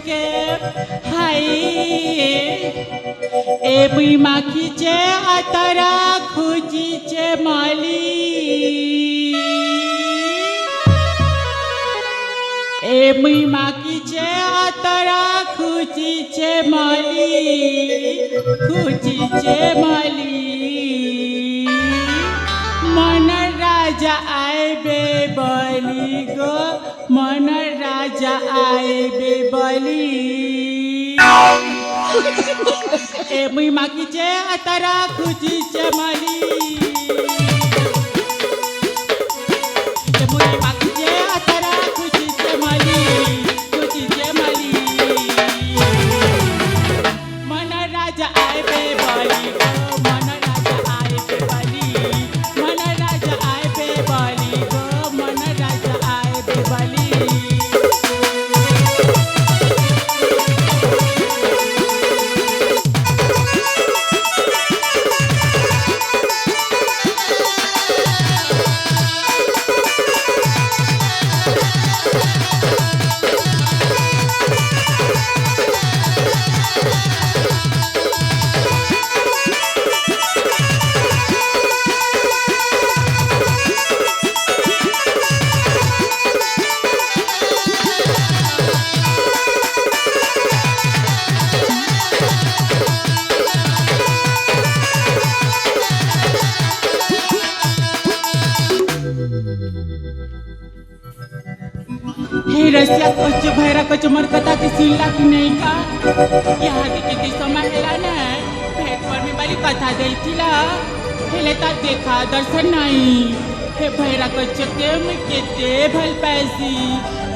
के हाय ए मुई माखीचे आतारा खुजीचे माली ए मुई माखीचे आतारा खुजीचे माली मन राजा आए बली गो मन राजा आए बली ए मुई मागीचे आतारा खुजीचे माली ए मुई मागीचे आतारा खुजीचे माली मन राजा आए बली गो मन राजा आए बली मन राजा आए बली गो मन राजा आए बली हे रसिया कच भैरा कच मर कथा की सुनला की नहीं का यहाँ किती समय हेला ना भेट पर में बारी कथा देथिला हेले ता देखा दर्शन नहीं हे भैरा कच के मैं केते भल पैसी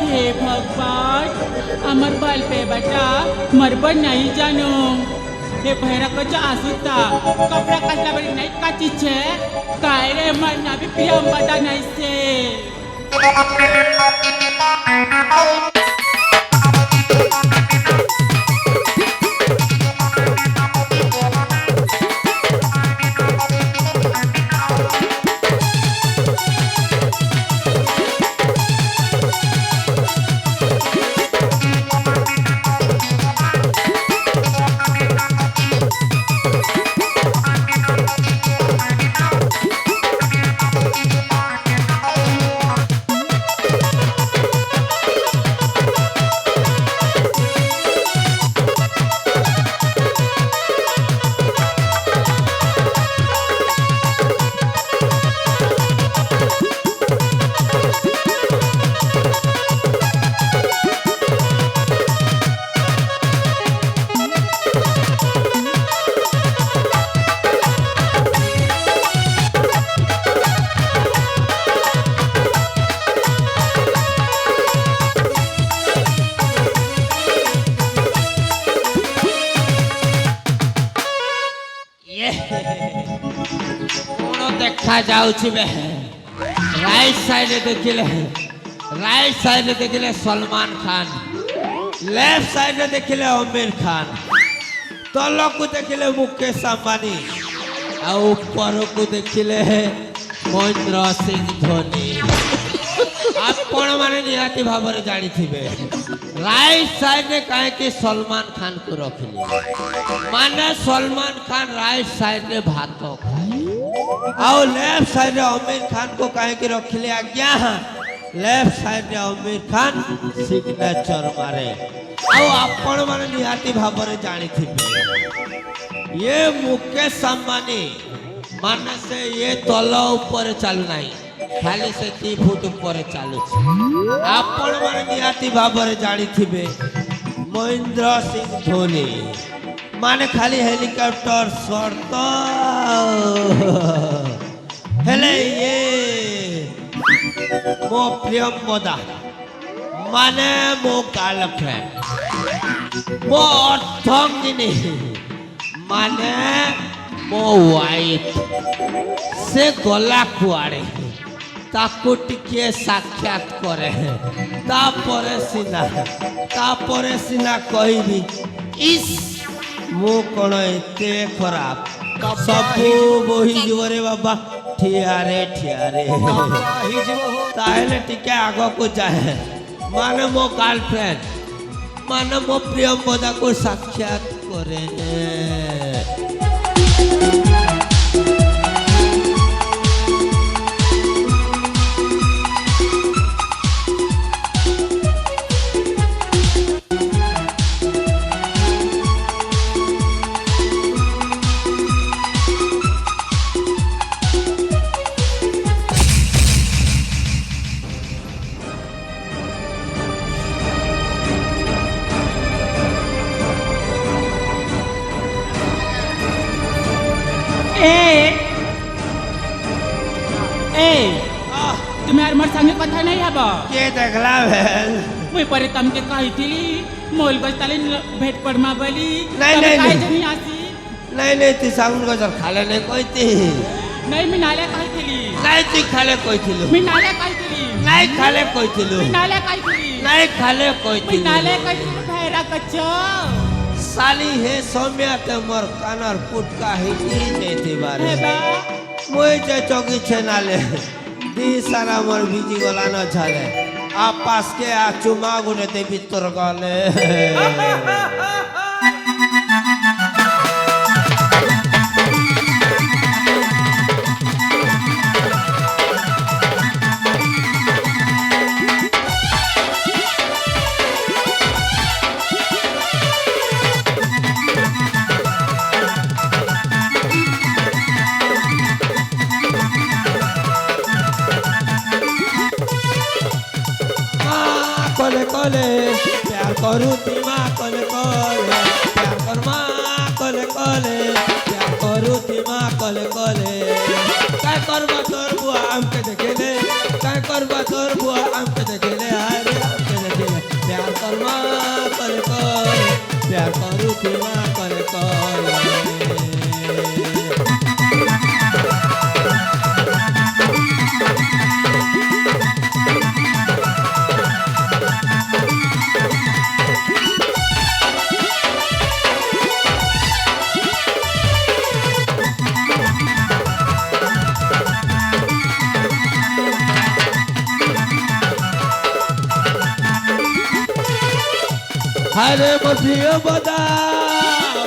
हे भगवान अमर बल पे बेटा मरब नहीं जानो हे भैरा कच आसुता कपड़ा कसला बड़ी नहीं काची छे काय रे मरना भी प्रियम बता नहीं से देखा जाउछि बे राइट साइड देखिले सलमान खान लेफ्ट साइड देखिले आमिर खान तल को देखिले मुकेश अंबानी आ ऊपर को देखिले महेंद्र सिंह धोनी आपण माने निहाती भाବରେ जानिथिबे राइट साइड रे काहे कि सलमान खान को रखिले माने सलमान खान राइट साइड रे भात खाए और लेफ्ट साइड रे आमिर खान को काहे कि रखिले आज्ञा लेफ्ट साइड रे आमिर खान सिग्नेचर मारे और आपण माने निहाती भाବରେ जानिथिबे ये मुकेश अंबानी माने से ये तल ऊपर चालू नहीं खाली से 3 फुट ऊपर चालू आपण माने निहाती भाବରେ जानिथिबे महेंद्र सिंह धोनी माने खाली हेलीकॉप्टर शर्त हेले ये मो प्रियम मोदा माने मो गर्लफ्रेंड मो अर्धांगिनी माने मो वाइफ से गला कुआड़े ताको टिके साक्षात करे तापरे सिना कहबी इस मो कौन एते खराब सबू बोही जीवरे बाबा ठियारे ताहले टिके आगो को जाए माने मो गर्लफ्रेंड ମାନେ ମୋ ପ୍ରିୟମ୍ବଦାକୁ ସାକ୍ଷାତ କରେ तुम्हार मोर संगे कथा नहीं हब के देखला भेल मुई परे तमके कहिथिली मोल गस्ताले भेट परमा बोली नहीं, तबे नहीं, काहे नहीं। जनी आसी नहीं ती साउंड गजर खाले नहीं कहती नहीं मी नाले कहिथिली नहीं ती खाले कहथिलु मी नाले कहिथिली नहीं खाले कहथिलु मी नाले कहिथिली नहीं खाले मी कहथिलु नाले कहिथिली भैरा कच्चो साली हे सौम्या ते मोर कानर पुटका हिटी जेती बारे हे बा मुई जे चौकी छे नाले दी सारा मोर बीजी गला न छाले आ पास के आ चुमा गुने ते भीतर गले कले कले प्यार करू तीमा कले कले प्यार कर माँ कले कले प्यार करू तीमा कले कले काय करबा तोर बुआ हमके देखेले काय करबा तोर बुआ हमके देखेले हाय रे हमके देखेले प्यार कर माँ कले कले प्यार करू तीमा कले कले हरे मधियो बदा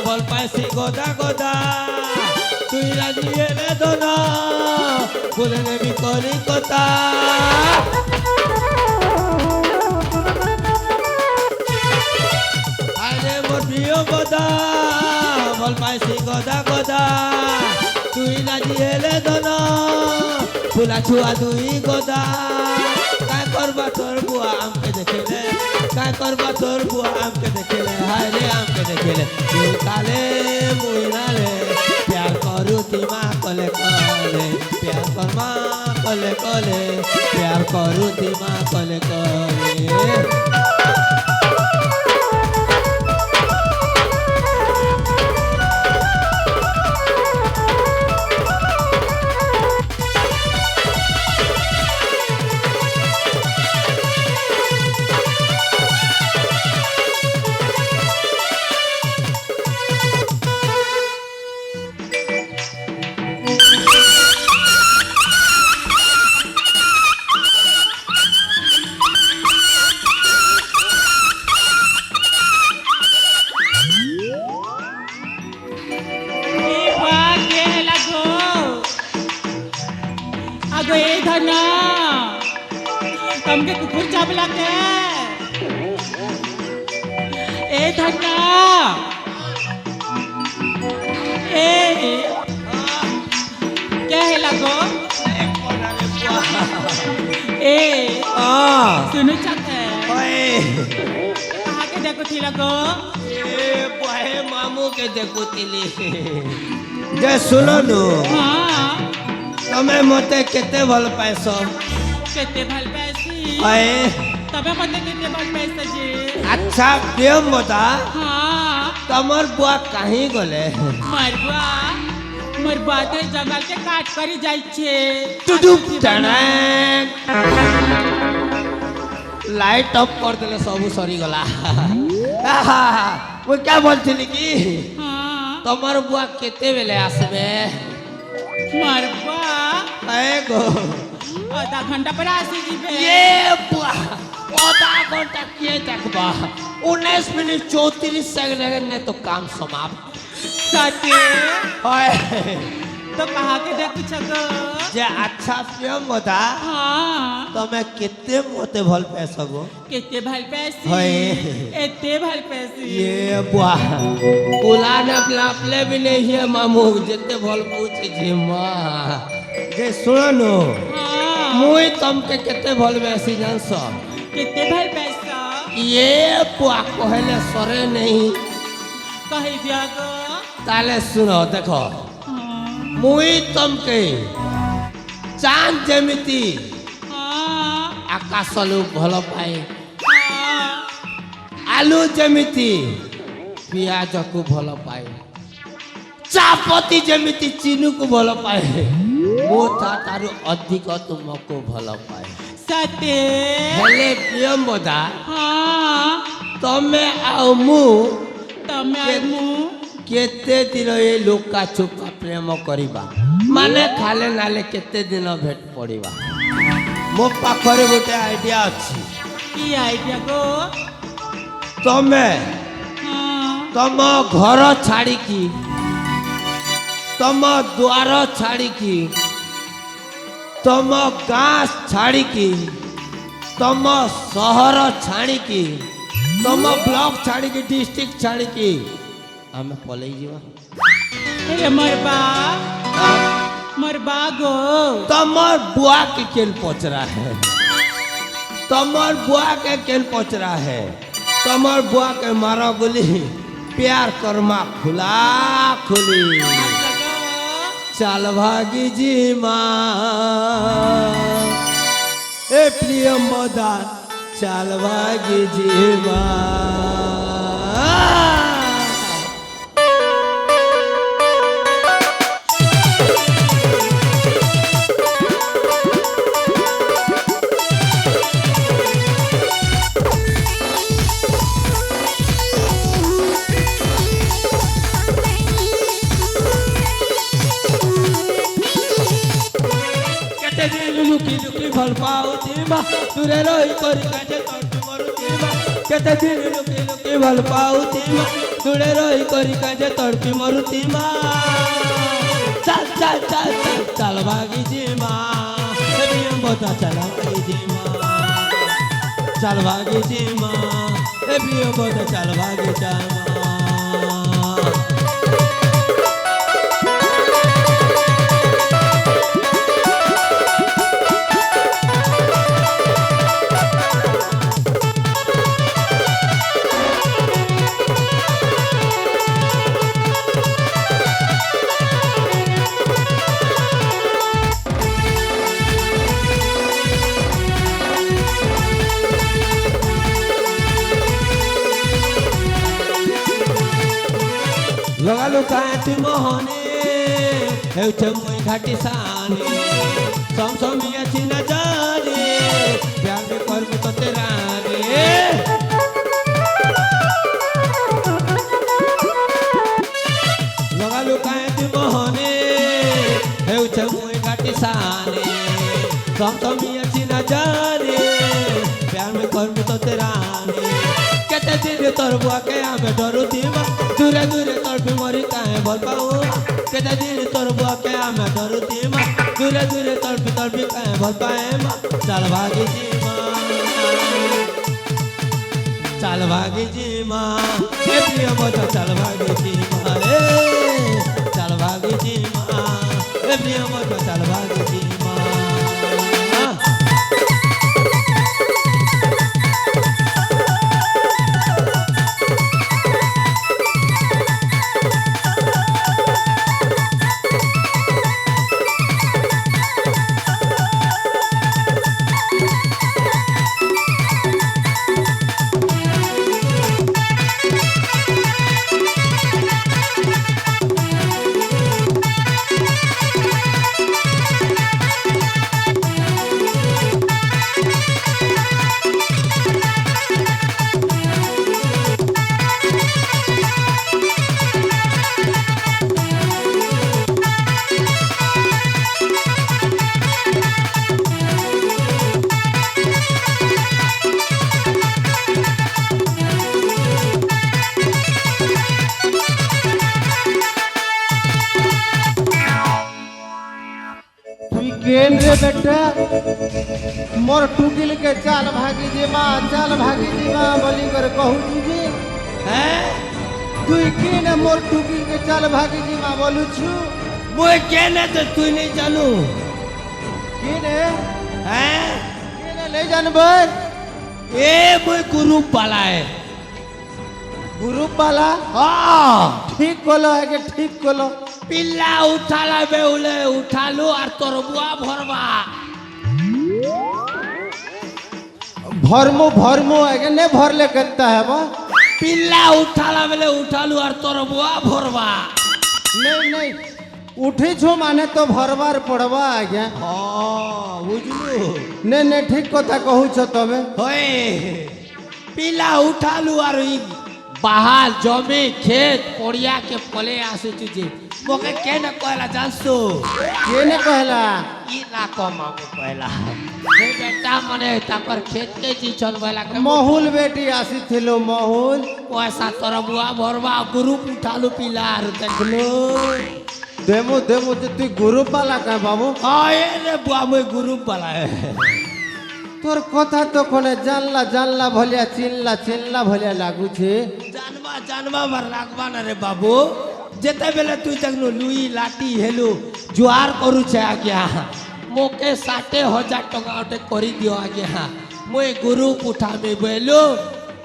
बल पाइसी गोदा गोदा तुई राजी एले दोना बोले ने भी करी कोता हरे मधियो बदा बल पाइसी गोदा गोदा तुई राजी एले दोना फुला छुआ दुई गोदा काय करबा तोर बुआ हमके देखेले काय करबा तोर बुआ हमके देखेले हाय रे हमके देखेले तू काले मुई नाले प्यार करू तीमा कले कले प्यार कर माँ कले कले प्यार करू तीमा कले कले अगो ए धना तमके कुकुर चाबला के ए धना ए क्या है लगो ए सुनो चाके कहाँ के देखो थी लगो बहे मामू के देखुतिली जे सुनो नु हाँ तमे मते केते भल पाइसो केते भल पैसी आए तबे मते केते भल पैसा जी अच्छा प्रेम बता हाँ तमर बुआ कहीं गले मरबा ते जंगल के काट करी जाई छे टुडुप टनक लाइट ऑफ कर देले सब सरी गला वो क्या बोलथिली की हाँ तमर बुआ केते बेले आसबे मरबा कएगो आधा घंटा पर आसी जीबे ये बुआ आधा घंटा किए देखबा 19 मिनट 34 सेकंड ने तो काम समाप्त सत्य ओए तो कहा के देख छगो जे अच्छा फिल्म बता हाँ तो मैं कितने मोते भल पैसगो केते भल पैसी होए। एते भल पैसी ये बुआ कुला ने अपने भी नहीं है मामू जितने भल पूछे जे मां जे सुनो हाँ मुई तुमके कितने भल पैसी जान सो केते भल पैसा ये बुआ कहले सरे नहीं कहि दिया गो ताले सुनो देखो हाँ मुई तुमके चांद जेमिति हाँ आकाशलु भल पाए हाँ आलू जेमिति पियाज को भल पाए चापती जेमिति चीनू को भल पाए वो तारू अधिक तुमको भल पाए सत्य हेले प्रियम बदा हाँ तमे आउ मु तमे मु केते दिन ये लुका छुपा प्रेम करिबा माने खाले नाले केते दिन भेट पड़िबा मो पाखरे गोटे आइडिया अछि की आइडिया गो तमे हाँ तम घर छाड़ी की तम द्वार छाड़ी की तम गाँ छाड़ी की तम शहर छाड़ी की तम ब्लॉक छाड़ी की डिस्ट्रिक्ट छाड़ी की हमें पलई जीवा अरे मरबा गो तमर बुआ के केन पचरा है तमर बुआ के केन पचरा है तमर बुआ के मारा गोली प्यार करमा खुला खुली चल भागी जी माँ ए प्रियम बदान चल भागी जी माँ लुकी लुकी भल पाऊती माँ तुरे रोही करी काजे तोड़ मरुती माँ केते दिन लुकी लुकी भल पाऊती माँ तुरे रोही करी काजे तोड़ मरुती माँ चल चल चल चल चल भागी जी माँ प्रियम बता चल भागी जी माँ चल भागी जी माँ प्रियम बता चल भागी जा माँ लगालो काटी मोहने हेउचे मुई घाटी साने सम सम बियाची न जाने प्यार में कर को तेरा रे लगालो काटी मोहने हेउचे मुई घाटी साने सम सम बियाची न जाने प्यार में कर को तेरा रे केते दिन तोर बुआ के आमे डरू दीवा दूरे दूरे तोर भी मरी काहे भल पाऊ केते दिन तोर बुआ के आमे डरू दीवा दूरे दूरे तोर भी काहे भल पाए माँ चल भागी जी माँ चल भागी जी माँ ए प्रिय बचा चल भागी जी माँ चल भागी जी माँ ए प्रिय बचा चल भागी जी माँ केन रे बेटा मोर टुकिल के चाल भागी जीमा बोली कर कहू जी हैं তুই কেন মোর টুকিল के चाल भागी जीमा बोलू छु मुझे कहने तो तू नहीं जानू केने हैं केने ले जानबे ए मुझे गुरु पाला है ग्रुप वाला हाँ ठीक कोलो है के ठीक कोलो पिल्ला उठाला बेउले उठालू और तोर बुआ भरवा भरमो है के ने भरले करता है बा पिल्ला उठाला बेले उठालू और तोर बुआ भरवा नहीं उठी छु माने तो भरबार पड़बा आज्ञा हाँ बुझलू नहीं ठीक कथा कहू छ तबे होए पिल्ला उठालू और ई बाहर जमे खेत पड़िया के पले आसे तुझे मोके केने कहला जानसो केने कहला ई ना कमा को कहला हे बेटा मने ताकर खेत के जी चलबेला के महुल बेटी आसी थिलो महुल पैसा तोर बुआ भरवा ग्रुप उठालू पिल्ला और देखलो देमो तो तू ग्रुप वाला का बाबू हाँ ये रे बुआ मैं ग्रुप वाला है तोर कथा तो कोने जानला भलिया चिल्ला भलिया लागू छे जानवा बर लागबा ना रे बाबू जेते बेले तू देखलो लुई लाठी हेलो जुआर करू छे आज्ञा मोके 60,000 टका ओटे करी दियो आज्ञा मैं ग्रुप उठाबे बेलो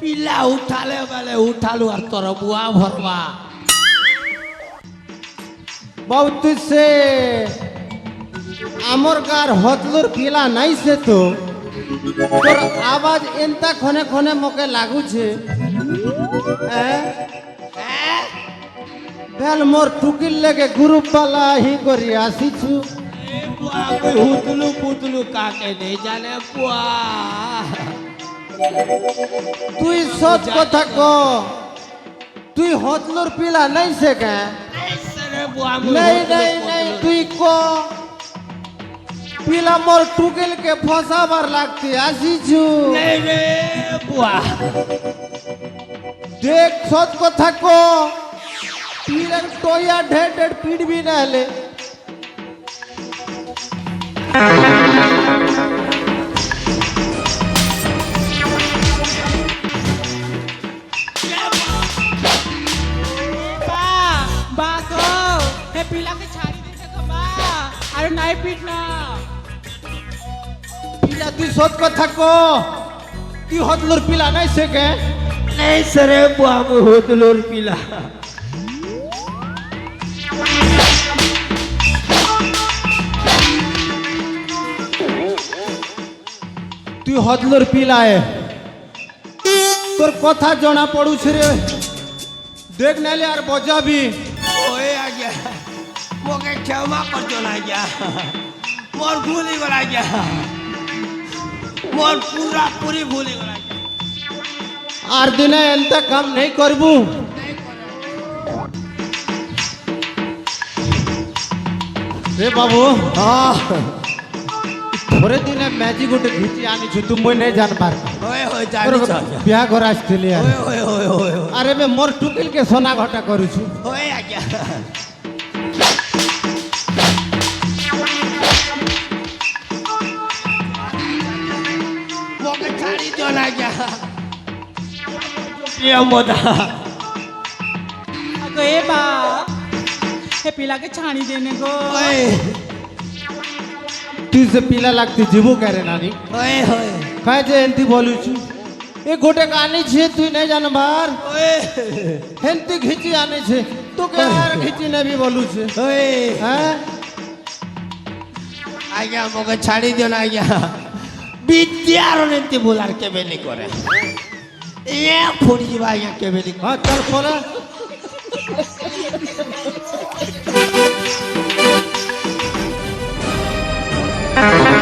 पिल्ला उठाले बेले उठालू और तोर बुआ भरवा बाबू तुझसे आमर गार हतलुर पिला नहीं से तो तोर आवाज एंता खने मोके लागू छे बेल मोर टुकिल लेके ग्रुप वाला ही करी आसी छु ए बुआ कोई हुतलू पुतलू काके नहीं जाने बुआ तुई सच कथा को तुई हतलुर पिला नहीं से के सरे बुआ नहीं तुई को पिला मोर टुकिल के फसाबार लागती आसी छु नहीं रे बुआ देख सच कथा को पिला टोया ढेर पीड़ भी ना ले बा को हे पिला के छाड़ी दे को बा अरे नहीं पीटना पिला तू सच कथा को तू हतलुर पिला नहीं से के नहीं सरे बुआ में हुतलूर पिला तू हतलुर पिला है तोर कथा जना पड़ू रे देख नाले यार बजा भी ओए आ गया मोके क्षमा कर दो ना गया मोर भूली गला गया मोर पूरी भूली गला गया आर दिन एंता काम नहीं करबू रे बाबू हाँ थोड़े दिन मैजिक गोटे घिची आनी छु तुम नहीं जान पार ओए ओए जानी छ ब्याह घर आस्थिली ओए ओए ओए ओए अरे मैं मोर टुकिल के सोना घटा करू छु ओए आ गया मोके छाड़ी दो ना गया प्रिय मोदा अगो ए बा हे पिला के छाड़ी देने को ओए तू से पीला लगती जीवो कह रे नानी ओए ओए कहे जे एंती बोलू छु ए गोटे का आनी छे तू नहीं जान बार ओए हेंती घिची आनी छे तू के यार घिची ने भी बोलू छे ओए हैं आ गया मोके छाड़ी दो ना गया विद्यार नेती बोलार के बेली करे ये फुड़ी बा या के बेली हां चल खोला करे